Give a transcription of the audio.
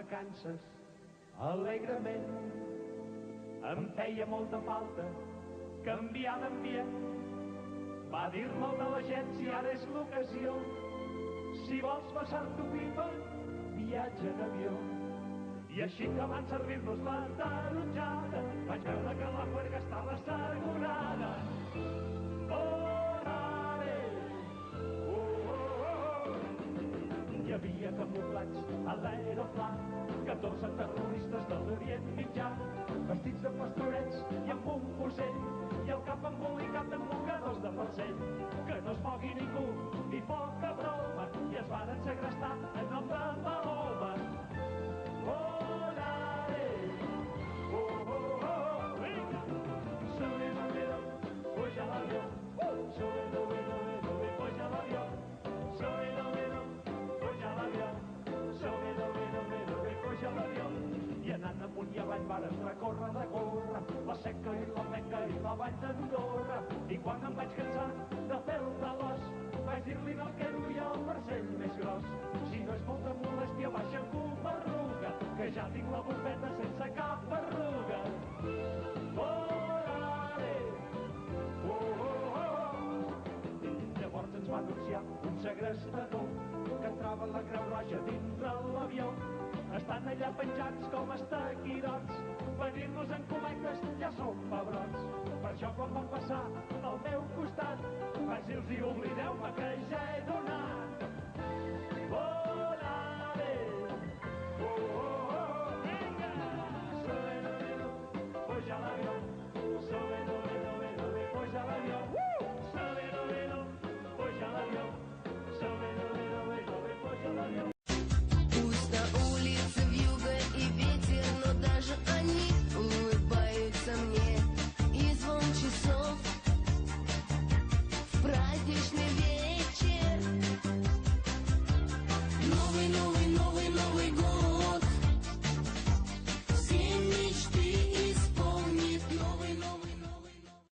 vacances alegrement. Em feia molta falta canviar d'ambient. Va dir-me el de l'agència, ara és l'ocasió. Si vols passar-t'ho pipa, viatge en avió. I així que van servir-nos la taronjada, vaig veure que la juerga estava assegurada. Orare! Hi havia camuflats a l'aeropla, 14 terroristes de l'Orient Mitjà, vestits de pastorets i amb un fusell, i el cap embolicat amb mocadors de farcell. Que no es mogui ningú, ni poca broma, i es varen segrestar en nom de Mahoma. Orare! Vinga! Sube, puja l'avió. Sube, puja l'avió. I anant amunt i avall varen recórrer de gorra la Seca i la Meca i la vall d'Andorra. I quan em vaig cansar de fer el talòs, vaig dir-li del que duia el marcell més gros. Si no és molta molèstia, baixa cuperruga, que ja tinc la bombeta sense cap arruga. Orare! Llavors ens va anunciar un segrestador que entrava la Creu Roja dintre l'avió. Estan allà penjats com estaquirots, venir-nos en cometes ja són pebrots. Per això quan van passar al meu costat vaig dir-los oblideu-me que ja he donat. Orare! Vinga! Sube, puja l'avió. Sube, puja l'avió. Sube, puja l'avió. Sube, puja l'avió. Новый